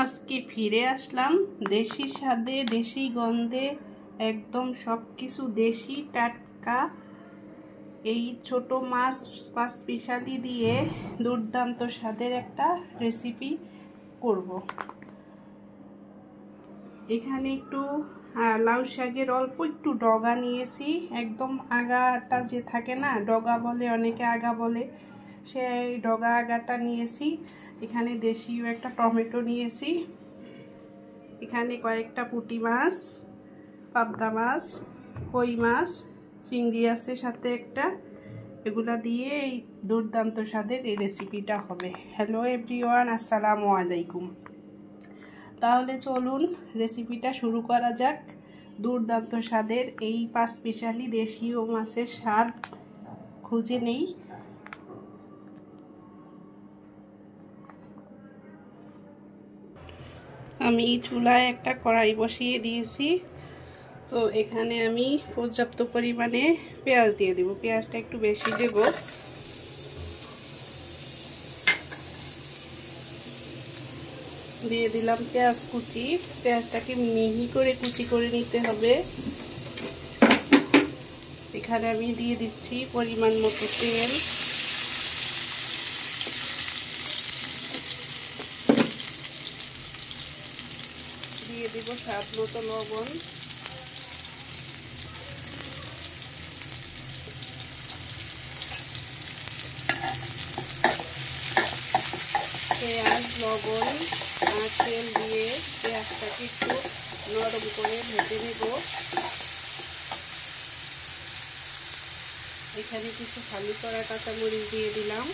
আজকে ফিরে আসলাম দেশি স্বাদে, দেশি গন্ধে, একদম সব কিছু দেশি টাটকা এই ছোট মাছ পাঁচমিশালি দিয়ে দুর্দান্ত স্বাদের একটা রেসিপি করব। এখানে একটু লাউ শাকের অল্প একটু ডগা নিয়েছি, একদম আগাটা যে থাকে না, ডগা বলে অনেকে, আগা বলে, সেই ডগা আগাটা নিয়েছি। এখানে দেশীয় একটা টমেটো নিয়েছি, এখানে কয়েকটা পুঁটি মাছ, পাবদা মাছ, কই মাছ, চিংড়ি আছে সাথে একটা। এগুলা দিয়ে এই দুর্দান্ত স্বাদের এই রেসিপিটা হবে। হ্যালো এভরিওয়ান, আসসালামু আলাইকুম। তাহলে চলুন রেসিপিটা শুরু করা যাক। দুর্দান্ত স্বাদের এই পাঁচমিশালি দেশীয় মাছের স্বাদ খুঁজে নেই। আমি চুলায় একটা কড়াই বসিয়ে দিয়েছি, তো এখানে আমি পর্যাপ্ত পরিমাণে পেঁয়াজ দিয়ে দেব। পেঁয়াজটা একটু বেশি দেব। দিয়ে দিলাম পেঁয়াজ কুচি। পেঁয়াজটাকে মিহি করে কুচি করে নিতে হবে। এখানে আমি দিয়ে দিচ্ছি পরিমাণ মতো তেল, দিয়ে দিব স্বাদ মতো লবণ, পেঁয়াজ, লবণ আর তেল দিয়ে পেঁয়াজটাকে একটু নরম করে ভেজে নেব। এখানে কিছু ফালি করা কাঁচামরিচ দিয়ে দিলাম।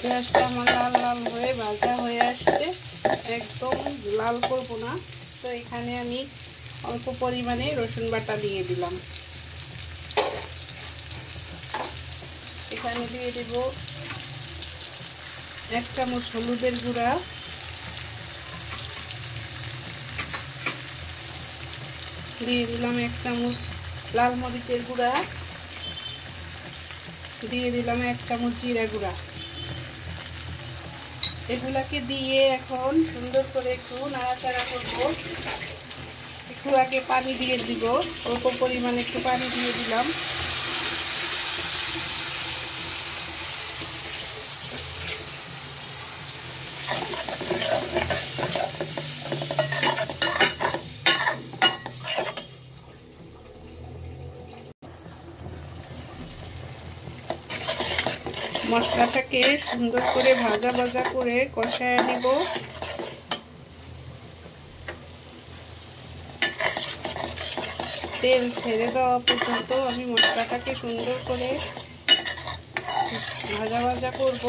পেঁয়াজটা আমার লাল লাল হয়ে ভাজা হয়ে আসছে, একদম লাল করবো না। তো এখানে আমি অল্প পরিমাণে রসুন বাটা দিয়ে দিলাম। এখানে দিয়ে দেব 1 চামচ হলুদের গুঁড়া, দিয়ে দিলাম 1 চামচ লাল মরিচের গুঁড়া, দিয়ে দিলাম 1 চামচ জিরা গুঁড়া। এগুলাকে দিয়ে এখন সুন্দর করে একটু নাড়াচাড়া করব। একটু আগে পানি দিয়ে দিব, অল্প পরিমাণে একটু পানি দিয়ে দিলাম। মশলাটাকে সুন্দর করে ভাজা ভাজা করে কষায় নিব। তেল ছেড়ে দেওয়া পর্যন্ত আমি মশলাটাকে সুন্দর করে ভাজা ভাজা করব।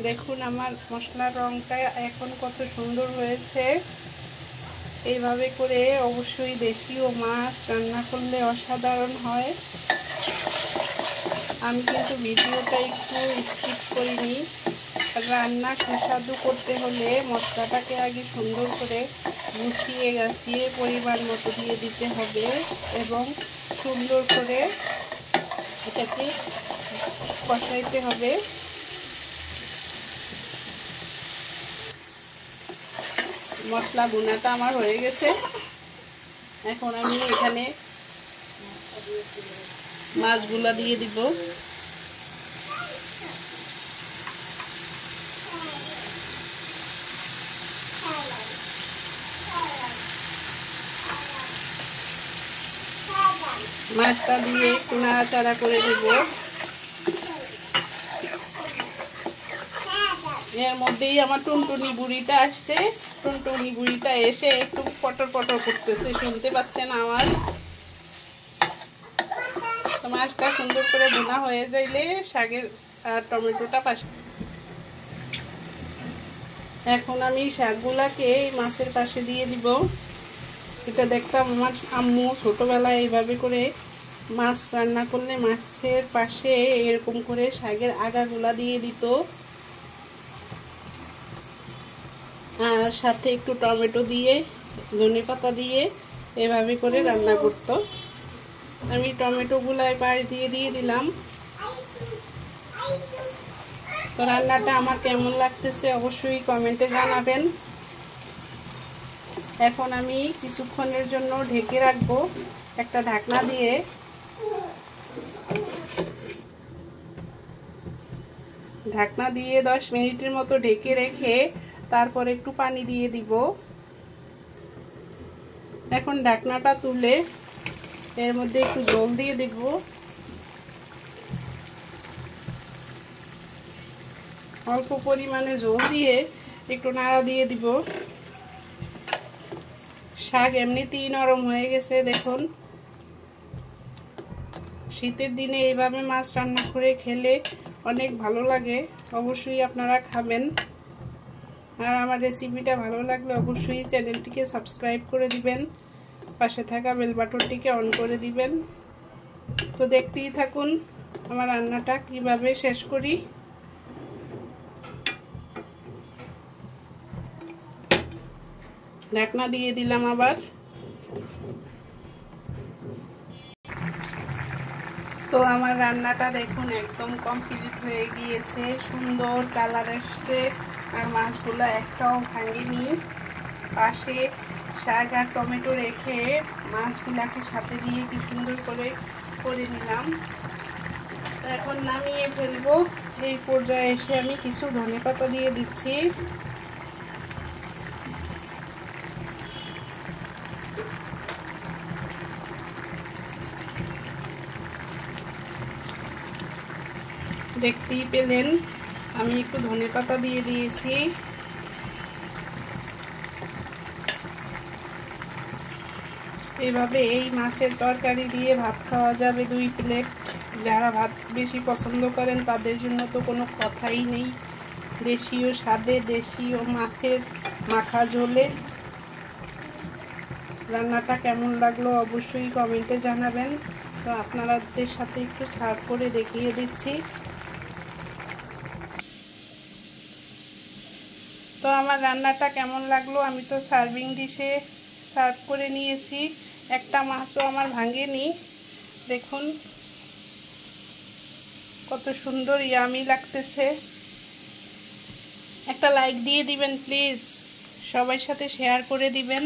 দেখুন আমার মশলার রংটা এখন কত সুন্দর হয়েছে। এইভাবে করে অবশ্যই দেশীয় মাছ রান্না করলে অসাধারণ হয়। আমি কিন্তু ভিডিওটা একটু স্কিপ করিনি। রান্না সুস্বাদু করতে হলে মশলাটাকে আগে সুন্দর করে গুছিয়ে গাছিয়ে পরিমাণ মতো দিয়ে দিতে হবে এবং সুন্দর করে এটাকে কষাইতে হবে। মশলা ভুনাটা আমার হয়ে গেছে। এখন আমি এখানে মাছগুলা দিয়ে দিব। মাছটা দিয়ে একটু নাড়াচাড়া করে দেব। এর মধ্যেই আমার টুনটুনি বুড়িটা আসছে। টুনটুনি বুড়িটা এসে একটু পটর পটর করতেছে, শুনতে পাচ্ছেন আওয়াজ। তো মাছটা সুন্দর করে ভুনা হয়ে যাইলে শাকের আর টমেটোটা পাশে, এখন আমি শাকগুলাকে মাছের পাশে দিয়ে দিব। এটা দেখতাম আমার আম্মু ছোটবেলায় এইভাবে করে মাছ রান্না করলে মাছের পাশে এরকম করে শাকের আগাগুলা দিয়ে দিত, আর সাথে একটু টমেটো দিয়ে ধনেপাতা দিয়ে এভাবে করে রান্না করত। আমি টমেটোগুলাই পাশ দিয়ে দিলাম। তো রান্নাটা আমার কেমন লাগতেছে অবশ্যই কমেন্টে জানাবেন। এখন আমি কিছুক্ষণের জন্য ঢেকে রাখবো একটা ঢাকনা দিয়ে। ঢাকনা দিয়ে 10 মিনিটের মতো ঢেকে রেখে তারপর একটু পানি দিয়ে দিব। এখন ঢাকনাটা তুলে এর মধ্যে একটু জল দিয়ে দিব। অল্প পরিমাণে জল দিয়ে একটু নাড়া দিয়ে দিব। শাক এমনিতেই নরম হয়ে গেছে দেখুন। শীতের দিনে এইভাবে মাছ রান্না করে খেলে অনেক ভালো লাগে, অবশ্যই আপনারা খাবেন। আর আমার রেসিপিটা ভালো লাগলে অবশ্যই চ্যানেলটিকে সাবস্ক্রাইব করে দিবেন, পাশে থাকা বেল বাটনটিকে অন করে দিবেন। তো দেখতেই থাকুন আমার রান্নাটা কিভাবে শেষ করি। ঢাকনা দিয়ে দিলাম আবার। তো আমার রান্নাটা দেখুন একদম কমপ্লিট হয়ে গিয়েছে, সুন্দর কালার এসছে, আর মাছগুলো একটাও ভাঙেনি। পাশে শাক আর টমেটো রেখে মাছগুলাকে সাথে দিয়ে কি সুন্দর করে নিলাম। এখন নামিয়ে ফেলবো। এই পর্যায়ে এসে আমি কিছু ধনেপাতা দিয়ে দিচ্ছি। দেখতেই পেলেন আমি একটু ধনেপাতা দিয়ে দিয়েছি। এভাবে এই মাছের তরকারি দিয়ে ভাত খাওয়া যাবে 2 প্লেট। যারা ভাত বেশি পছন্দ করেন তাদের জন্য তো কোনো কথাই নেই। দেশীয় স্বাদে দেশীয় মাছের মাখা ঝোলে রান্নাটা কেমন লাগলো অবশ্যই কমেন্টে জানাবেন। তো আপনাদের সাথে একটু সার্ভ করে দেখিয়ে দিচ্ছি। তো আমার রান্নাটা কেমন লাগলো, আমি তো সার্ভিং ডিশে সার্ভ করে নিয়েছি। একটা মাছও আমার ভাঙেনি। দেখুন কত সুন্দর ইয়ামি লাগতেছে। একটা লাইক দিয়ে দিবেন প্লিজ, সবার সাথে শেয়ার করে দিবেন।